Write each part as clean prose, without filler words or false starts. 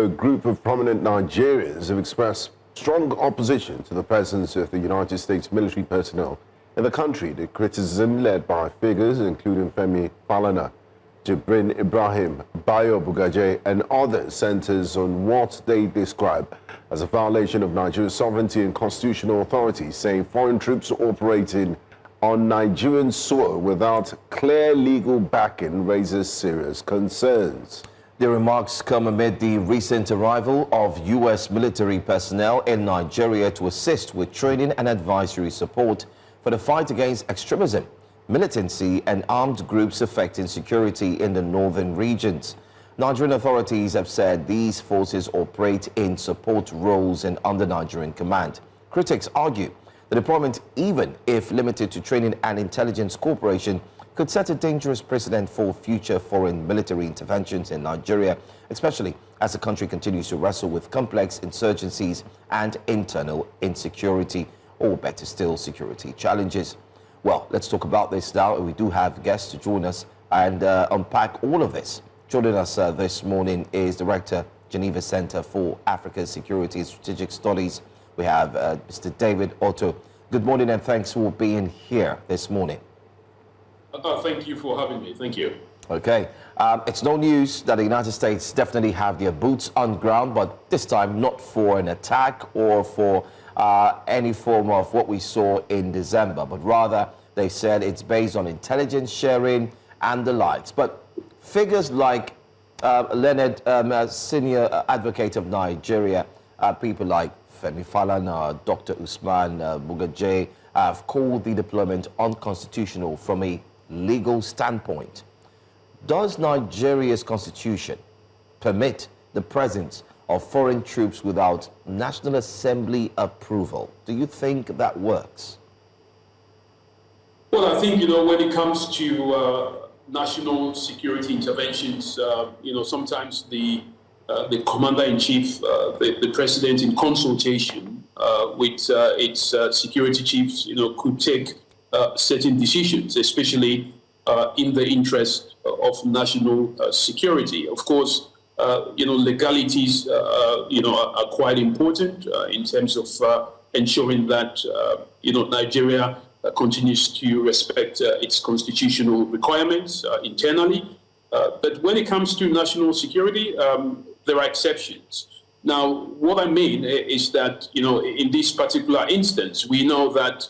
a group of prominent Nigerians have expressed strong opposition to the presence of the United States military personnel in the country. The criticism, led by figures including Femi Falana, Jibrin Ibrahim, Bayo Bugaje, and others, centers on what they describe as a violation of Nigeria's sovereignty and constitutional authority, saying foreign troops operating on Nigerian soil without clear legal backing raises serious concerns. The remarks come amid the recent arrival of U.S. military personnel in Nigeria to assist with training and advisory support for the fight against extremism, militancy, and armed groups affecting security in the northern regions. Nigerian authorities have said these forces operate in support roles and under Nigerian command. Critics argue the deployment, even if limited to training and intelligence cooperation, could set a dangerous precedent for future foreign military interventions in Nigeria, especially as the country continues to wrestle with complex insurgencies and internal insecurity, or better still, security challenges. Well, let's talk about this now. We do have guests to join us and unpack all of this. Joining us this morning is Director, Geneva Centre for African Security and Strategic Studies. We have Mr. David Otto. Good morning and thanks for being here this morning. Thank you for having me. Thank you. Okay. It's no news that the United States definitely have their boots on ground, but this time not for an attack or for any form of what we saw in December, but rather they said it's based on intelligence sharing and the likes. But figures like Leonard, senior advocate of Nigeria, people like Femi Falana, Dr. Usman Bugaje, have called the deployment unconstitutional from a legal standpoint. Does Nigeria's constitution permit the presence of foreign troops without National Assembly approval? Do you think that works? Well, I think, when it comes to national security interventions, sometimes the commander-in-chief, the president, in consultation with its security chiefs, could take certain decisions, especially in the interest of national security. Of course, legalities, are quite important in terms of ensuring that, Nigeria continues to respect its constitutional requirements internally. But when it comes to national security, there are exceptions. Now, what I mean is that, in this particular instance, we know that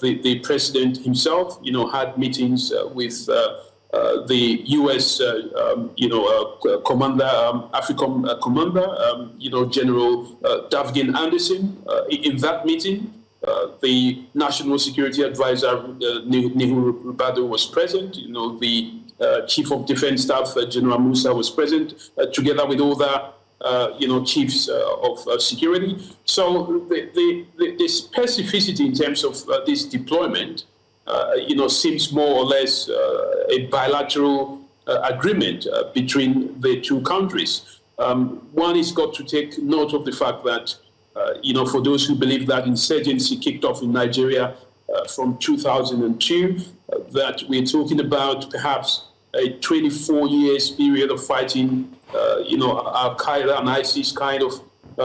the president himself, had meetings with the U.S., commander, African commander, General Davgin Anderson. In that meeting, the National Security Advisor, Nehu Rubadu, was present. The Chief of Defense Staff, General Musa, was present, together with other chiefs of security. So the specificity in terms of this deployment, seems more or less a bilateral agreement between the two countries. One is got to take note of the fact that, for those who believe that insurgency kicked off in Nigeria from 2002, that we're talking about perhaps a 24 years period of fighting, Al-Qaeda and ISIS kind of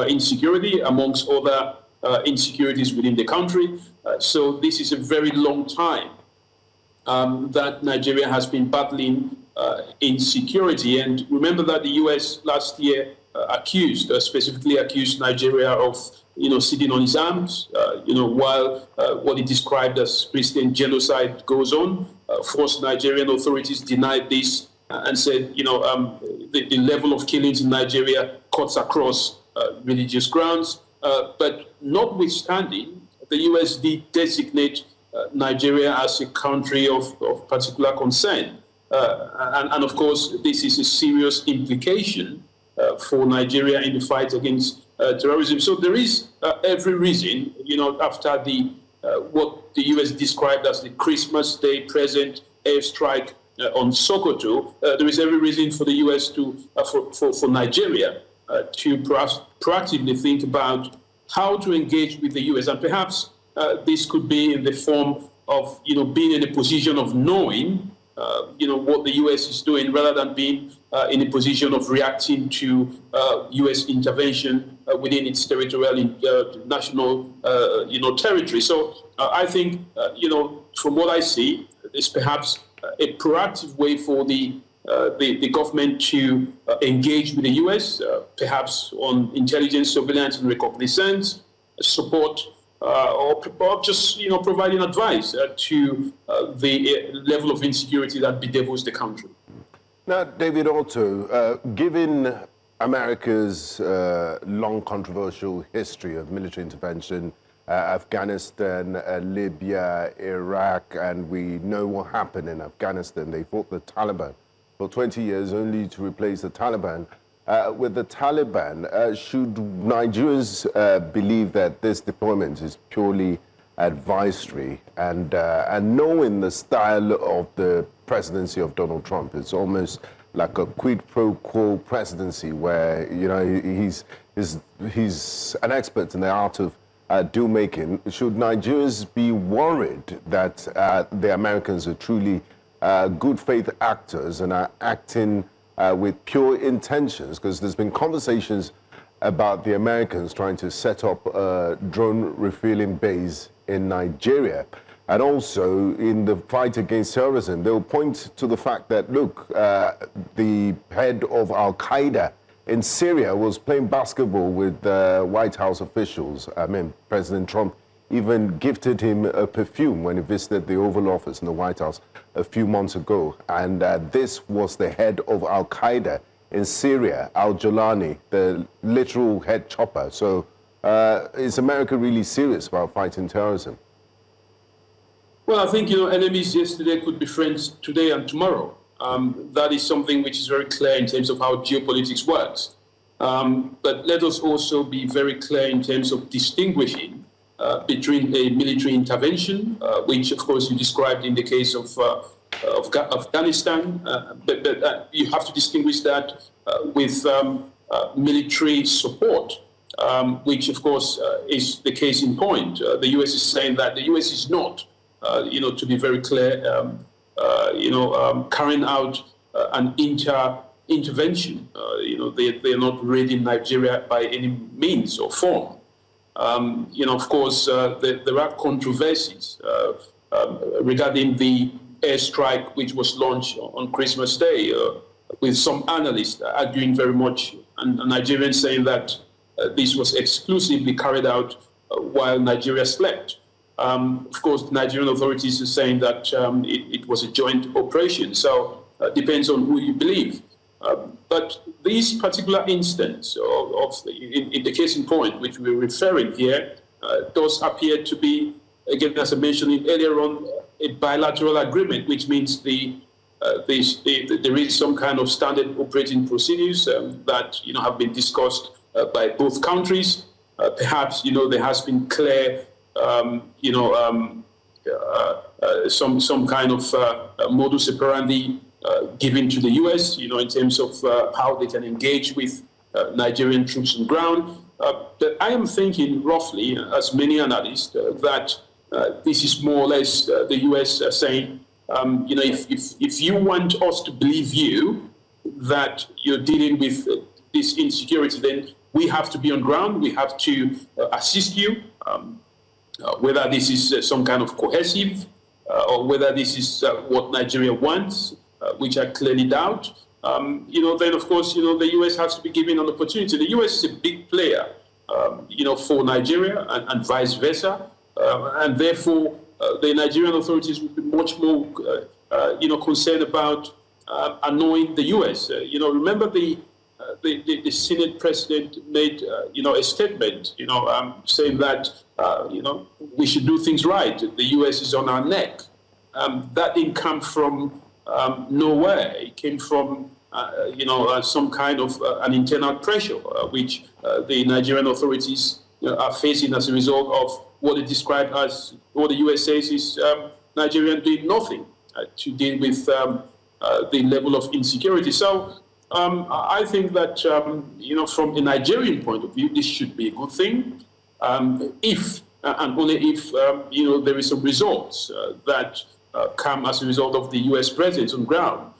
insecurity, amongst other insecurities within the country. So this is a very long time that Nigeria has been battling insecurity. And remember that the U.S. last year specifically accused Nigeria of, sitting on its arms, while what he described as Christian genocide goes on. Of course, Nigerian authorities denied this and said, the level of killings in Nigeria cuts across religious grounds. But notwithstanding, the U.S. did designate Nigeria as a country of particular concern. And of course, this is a serious implication for Nigeria in the fight against terrorism. So there is every reason, after what the U.S. described as the Christmas Day present airstrike on Sokoto, there is every reason for the U.S. for Nigeria to proactively think about how to engage with the U.S. And perhaps this could be in the form of, being in a position of knowing what the U.S. is doing, rather than being in a position of reacting to U.S. intervention within its territorial, national, territory. So I think, from what I see, it's perhaps a proactive way for the government to engage with the U.S., perhaps on intelligence, surveillance, and reconnaissance, support, or just providing advice to the level of insecurity that bedevils the country. Now, David Otto, given America's long controversial history of military intervention, Afghanistan, Libya, Iraq, and we know what happened in Afghanistan. They fought the Taliban for 20 years only to replace the Taliban. With the Taliban, should Nigerians believe that this deployment is purely advisory, and knowing the style of the presidency of Donald Trump, it's almost like a quid pro quo presidency where he's an expert in the art of deal making. Should Nigerians be worried that the Americans are truly good faith actors and are acting with pure intentions? Because there's been conversations about the Americans trying to set up a drone refueling base in Nigeria. And also in the fight against terrorism, they'll point to the fact that, look, the head of Al-Qaeda in Syria was playing basketball with White House officials. I mean, President Trump even gifted him a perfume when he visited the Oval Office in the White House a few months ago. And this was the head of Al-Qaeda in Syria, Al-Jolani, the literal head chopper. So is America really serious about fighting terrorism? Well, I think, enemies yesterday could be friends today and tomorrow. That is something which is very clear in terms of how geopolitics works. But let us also be very clear in terms of distinguishing between a military intervention, which, of course, you described in the case of Afghanistan, but you have to distinguish that with military support, which, of course, is the case in point. The U.S. is saying that the U.S. is not, to be very clear, carrying out an intervention. They are not raiding Nigeria by any means or form. Of course, there are controversies regarding the airstrike which was launched on Christmas Day, with some analysts arguing very much, and Nigerians saying that this was exclusively carried out while Nigeria slept. Of course, the Nigerian authorities are saying that it was a joint operation, so it depends on who you believe. But this particular instance in the case in point, which we're referring here, does appear to be, again, as I mentioned earlier on, a bilateral agreement, which means there is some kind of standard operating procedures that have been discussed by both countries. Perhaps there has been clear some kind of modus operandi given to the U.S. In terms of how they can engage with Nigerian troops on ground. But I am thinking roughly, as many analysts, that this is more or less the U.S. saying, if you want us to believe you that you're dealing with this insecurity, then we have to be on ground. We have to assist you. Whether this is some kind of cohesive or whether this is what Nigeria wants, which I clearly doubt, then of course, the U.S. has to be given an opportunity. The U.S. is a big player, for Nigeria and vice versa. And therefore, the Nigerian authorities would be much more, concerned about annoying the U.S. Remember the Senate president made, a statement, saying that, we should do things right. The U.S. is on our neck. That didn't come from nowhere. It came from, some kind of an internal pressure, which the Nigerian authorities are facing as a result of what they describe as, what the U.S. says is Nigeria doing nothing to deal with the level of insecurity. So I think that, from a Nigerian point of view, this should be a good thing. If and only if, there is some results that come as a result of the U.S. presence on ground.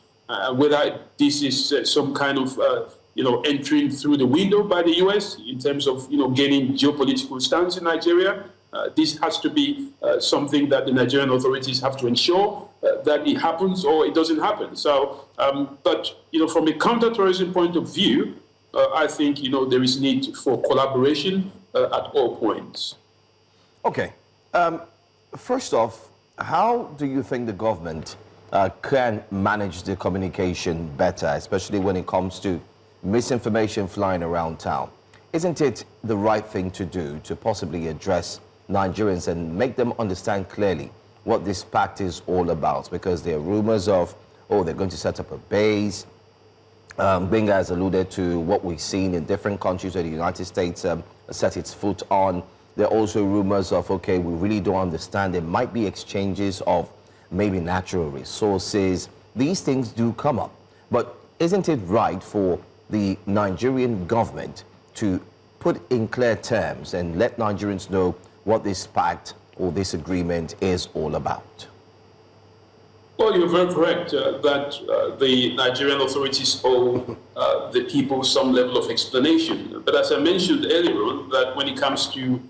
Whether this is some kind of entering through the window by the U.S. in terms of gaining geopolitical stance in Nigeria. This has to be something that the Nigerian authorities have to ensure that it happens or it doesn't happen. So, but from a counterterrorism point of view, I think there is need for collaboration at all points. Okay. First off, how do you think the government can manage the communication better, especially when it comes to misinformation flying around town? Isn't it the right thing to do to possibly address Nigerians and make them understand clearly what this pact is all about? Because there are rumors of, they're going to set up a base. Benga has alluded to what we've seen in different countries where the United States set its foot on. There are also rumors of, we really don't understand. There might be exchanges of maybe natural resources. These things do come up. But isn't it right for the Nigerian government to put in clear terms and let Nigerians know what this pact or this agreement is all about? Well, you're very correct that the Nigerian authorities owe the people some level of explanation. But as I mentioned earlier on, that when it comes to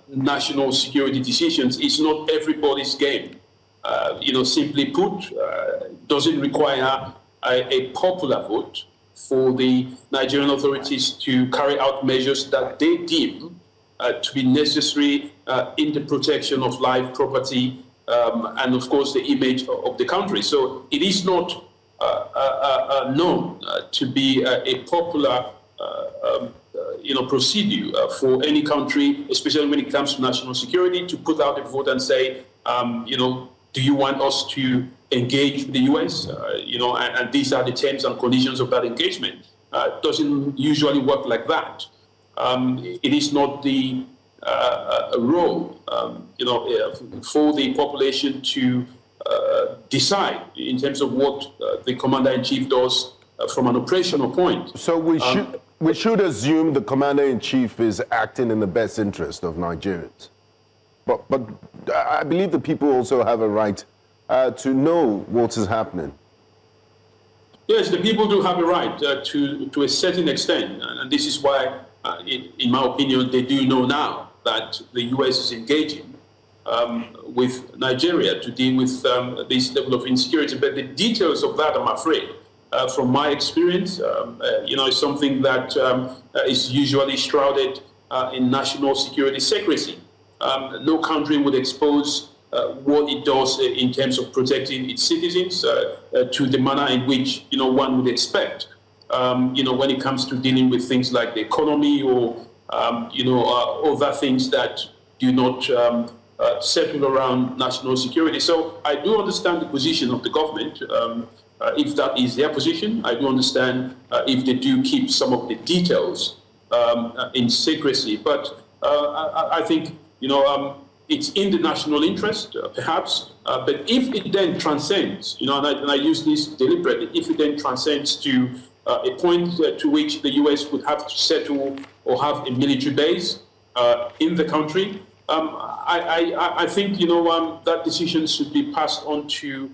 national security decisions, it's not everybody's game. Simply put, doesn't require a popular vote for the Nigerian authorities to carry out measures that they deem to be necessary in the protection of life, property, and of course the image of the country. So it is not known to be a popular procedure for any country, especially when it comes to national security, to put out a vote and say, do you want us to engage with the U.S.? And these are the terms and conditions of that engagement. It doesn't usually work like that. It is not the role, for the population to decide in terms of what the commander-in-chief does from an operational point. So we should assume the commander-in-chief is acting in the best interest of Nigerians. But I believe the people also have a right to know what is happening. Yes, the people do have a right to a certain extent, and this is why, in my opinion, they do know now that the U.S. is engaging with Nigeria to deal with this level of insecurity. But the details of that, I'm afraid, from my experience, is something that is usually shrouded in national security secrecy. No country would expose what it does in terms of protecting its citizens to the manner in which one would expect. When it comes to dealing with things like the economy or other things that do not settle around national security. So I do understand the position of the government. If that is their position, I do understand if they do keep some of the details in secrecy. But I think it's in the national interest, perhaps. But if it then transcends, and I use this deliberately, if it then transcends to a point to which the U.S. would have to settle or have a military base in the country, I think that decision should be passed on to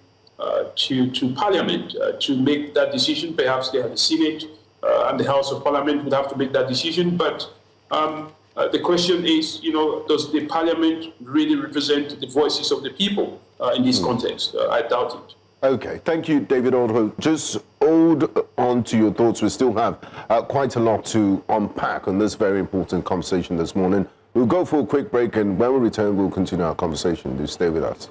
Parliament to make that decision. Perhaps the Senate and the House of Parliament would have to make that decision. But the question is, does the Parliament really represent the voices of the people in this context? I doubt it. Okay, thank you, David Otto. Just hold on to your thoughts. We still have quite a lot to unpack on this very important conversation this morning. We'll go for a quick break, and when we return, we'll continue our conversation. Do stay with us.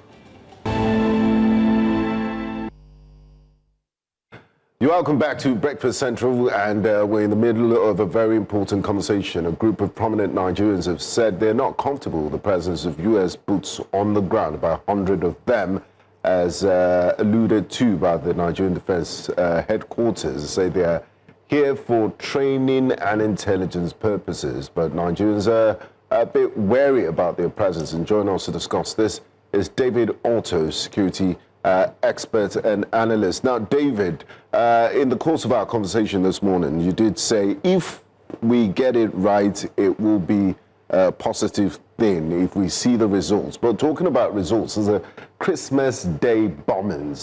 You're welcome back to Breakfast Central, and we're in the middle of a very important conversation. A group of prominent Nigerians have said they're not comfortable with the presence of U.S. boots on the ground, about 100 of them, as alluded to by the Nigerian Defense Headquarters. Say they're here for training and intelligence purposes, but Nigerians are a bit wary about their presence. And joining us to discuss this is David Otto, security expert and analyst. Now, David, in the course of our conversation this morning, you did say if we get it right, it will be a positive thing if we see the results. But talking about results, there's a Christmas Day bombings,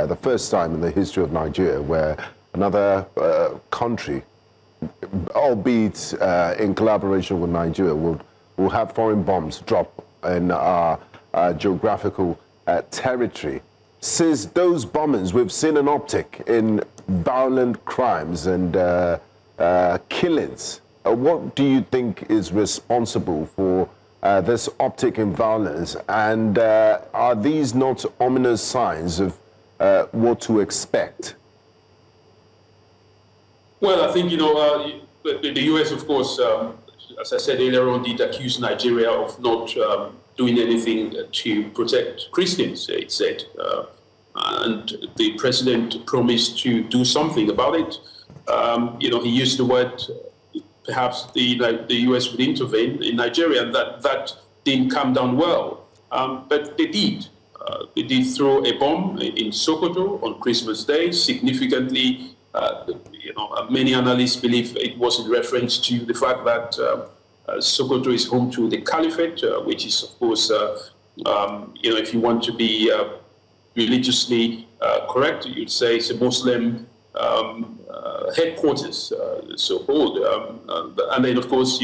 the first time in the history of Nigeria where another country, albeit in collaboration with Nigeria, will have foreign bombs drop in our geographical territory. Since those bombings, we've seen an uptick in violent crimes and killings. What do you think is responsible for this uptick in violence? And are these not ominous signs of what to expect? Well, I think, the U.S., of course, as I said earlier on, did accuse Nigeria of not doing anything to protect Christians, it said. And the president promised to do something about it. He used the word, perhaps the U.S. would intervene in Nigeria, and that didn't come down well. But they did. They did throw a bomb in Sokoto on Christmas Day, significantly. Many analysts believe it was in reference to the fact that Sokoto is home to the Caliphate, which is, of course, if you want to be religiously correct, you'd say it's a Muslim headquarters, so-called. And then, of course,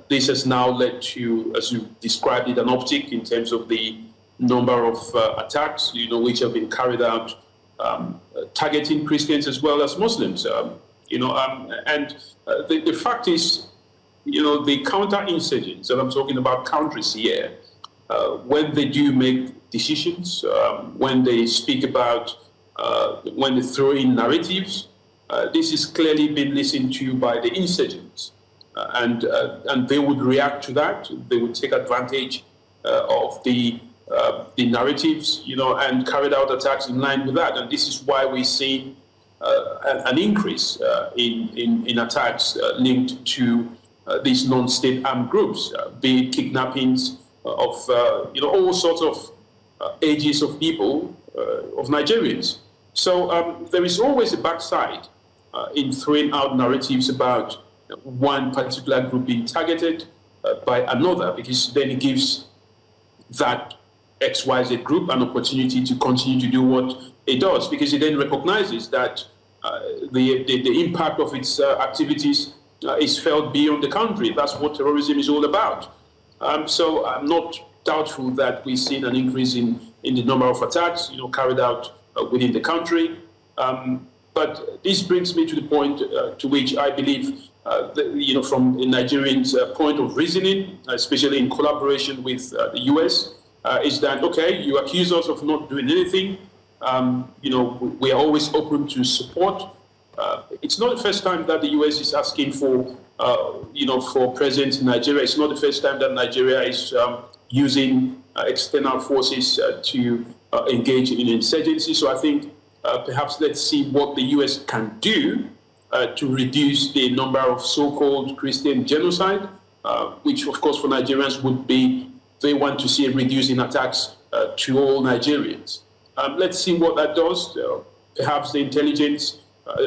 this has now led to, as you described it, an uptick in terms of the number of attacks, which have been carried out targeting Christians as well as Muslims. And the fact is, the counter-insurgents, and I'm talking about countries here, when they do make decisions, when they speak about, when they throw in narratives, this is clearly been listened to by the insurgents. And they would react to that. They would take advantage of the narratives, and carried out attacks in line with that. And this is why we see an increase in attacks linked to these non-state armed groups, be it kidnappings of all sorts of ages of people, of Nigerians. So there is always a backside in throwing out narratives about one particular group being targeted by another, because then it gives that XYZ group an opportunity to continue to do what it does, because it then recognizes that the impact of its activities is felt beyond the country. That's what terrorism is all about. So I'm not doubtful that we've seen an increase in the number of attacks, carried out within the country. But this brings me to the point to which I believe, from a Nigerian's point of reasoning, especially in collaboration with the US, is that, okay, you accuse us of not doing anything. We are always open to support. It's not the first time that the US is asking for, for presence in Nigeria. It's not the first time that Nigeria is using external forces to engage in insurgency. So I think perhaps let's see what the US can do to reduce the number of so-called Christian genocide, which of course for Nigerians would be, they want to see a reduce in attacks to all Nigerians. Let's see what that does. Perhaps the intelligence,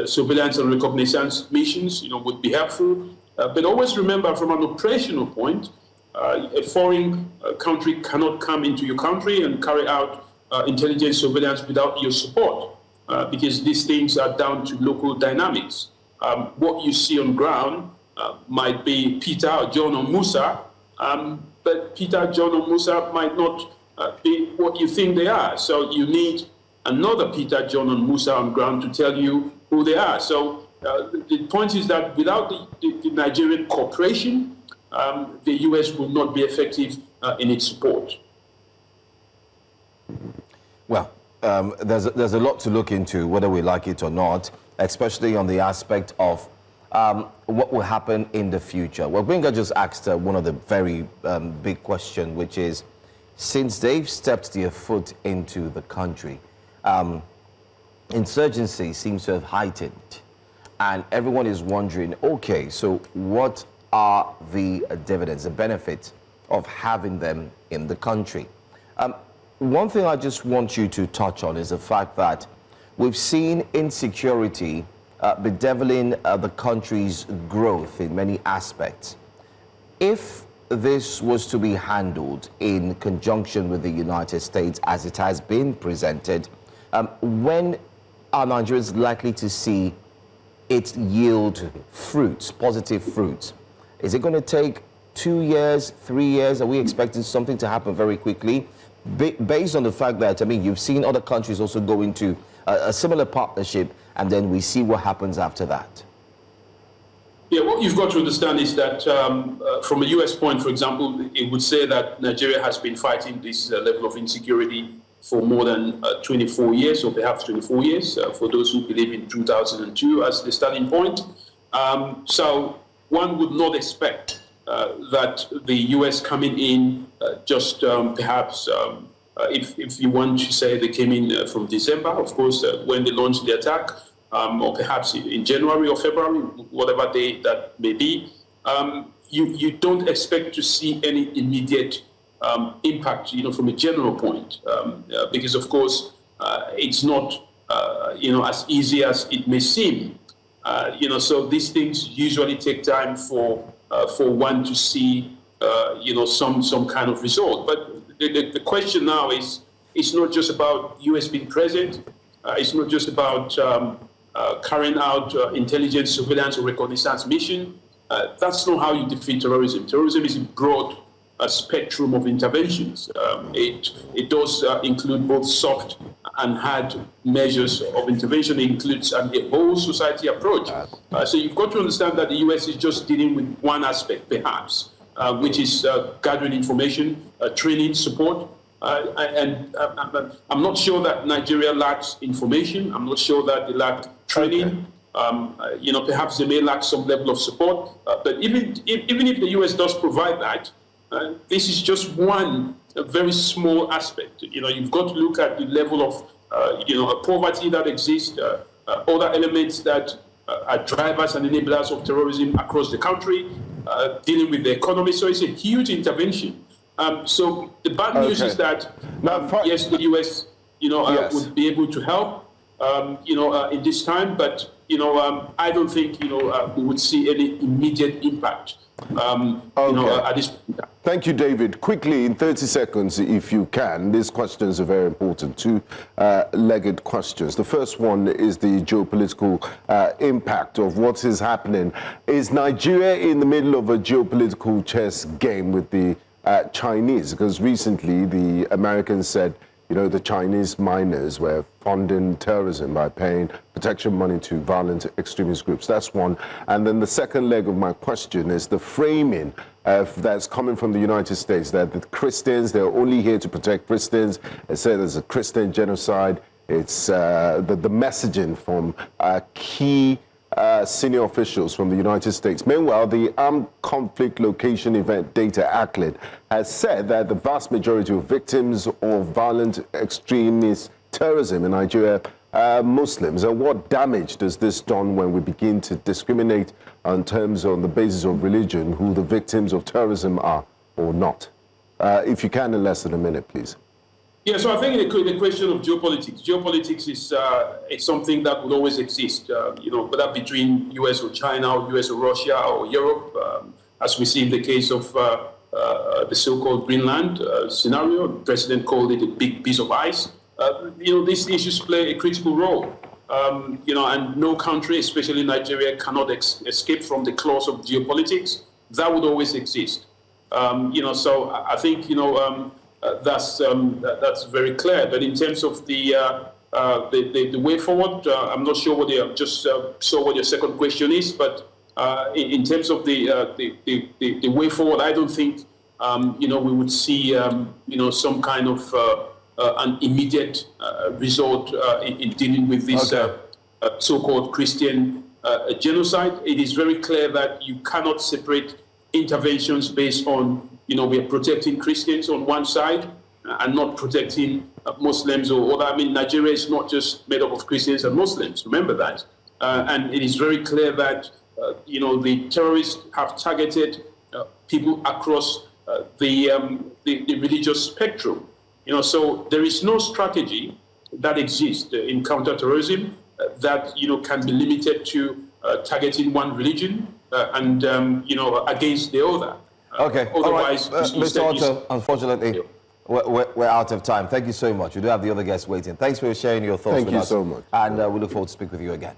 surveillance and reconnaissance missions, would be helpful. But always remember, from an operational point, a foreign country cannot come into your country and carry out intelligence surveillance without your support, because these things are down to local dynamics. What you see on ground might be Peter, or John, or Musa, but Peter, John, or Musa might not be what you think they are. So you need another Peter, John, and Musa on ground to tell you who they are. So the point is that without the Nigerian cooperation, the US will not be effective in its support. Well, there's a lot to look into, whether we like it or not, especially on the aspect of what will happen in the future. Well, Gbenga just asked one of the very big questions, which is, since they've stepped their foot into the country, insurgency seems to have heightened, and everyone is wondering, okay, so what are the dividends, the benefits of having them in the country? One thing I just want you to touch on is the fact that we've seen insecurity bedeviling the country's growth in many aspects. If this was to be handled in conjunction with the United States as it has been presented, when are Nigerians likely to see it yield fruits, positive fruits? Is it going to take 2 years, 3 years? Are we expecting something to happen very quickly? Based on the fact that, I mean, you've seen other countries also go into a similar partnership, and then we see what happens after that. Yeah, what you've got to understand is that from a US point, for example, it would say that Nigeria has been fighting this level of insecurity for more than 24 years, or perhaps 24 years, for those who believe in 2002 as the starting point. So one would not expect that the US coming in just perhaps, if you want to say they came in from December, of course, when they launched the attack, or perhaps in January or February, whatever day that may be, you don't expect to see any immediate impact, from a general point, because of course it's not, as easy as it may seem. So these things usually take time for one to see, some kind of result. But the question now is, it's not just about US being present. It's not just about carrying out intelligence, surveillance, or reconnaissance mission. That's not how you defeat terrorism. Terrorism is a broad spectrum of interventions. It does include both soft and hard measures of intervention. It includes a whole society approach. So you've got to understand that the US is just dealing with one aspect, perhaps, which is gathering information, training, support. And I'm not sure that Nigeria lacks information. I'm not sure that they lack training. Okay. Perhaps they may lack some level of support. But even if the US does provide that, this is just one very small aspect. You've got to look at the level of, poverty that exists, other elements that are drivers and enablers of terrorism across the country, dealing with the economy. So it's a huge intervention. So the bad news is that, yes, the US, would be able to help, in this time, but, I don't think, we would see any immediate impact, at this point. Thank you, David. Quickly, in 30 seconds, if you can, these questions are very important. Two-legged questions. The first one is the geopolitical impact of what is happening. Is Nigeria in the middle of a geopolitical chess game with the Chinese? Because recently the Americans said, the Chinese miners were funding terrorism by paying protection money to violent extremist groups. That's one. And then the second leg of my question is the framing that's coming from the United States, that the Christians, they're only here to protect Christians. They say there's a Christian genocide. It's the messaging from key senior officials from the United States. Meanwhile, the Armed Conflict Location Event Data ACLED has said that the vast majority of victims of violent extremist terrorism in Nigeria are Muslims. And what damage does this do when we begin to discriminate on terms on the basis of religion, who the victims of terrorism are or not? If you can, in less than a minute, please. Yeah, so I think the question of geopolitics. Geopolitics is it's something that will always exist, whether between US or China, or US or Russia, or Europe, as we see in the case of the so-called Greenland scenario. The president called it a big piece of ice. These issues play a critical role, and no country, especially Nigeria, cannot escape from the claws of geopolitics. That would always exist. So I think, that's very clear. But in terms of the way forward, I'm not sure what saw what your second question is. But in terms of the way forward, I don't think we would see some kind of an immediate result in dealing with this so-called Christian genocide. It is very clear that you cannot separate interventions based on we are protecting Christians on one side and not protecting Muslims or other. I mean, Nigeria is not just made up of Christians and Muslims. Remember that. And it is very clear that, the terrorists have targeted people across the religious spectrum. So there is no strategy that exists in counterterrorism that, can be limited to targeting one religion and, against the other. Okay. Otherwise, all right. Mr. Otto, unfortunately, we're out of time. Thank you so much. We do have the other guests waiting. Thanks for sharing your thoughts with us. Thank you so much. And we look forward to speak with you again.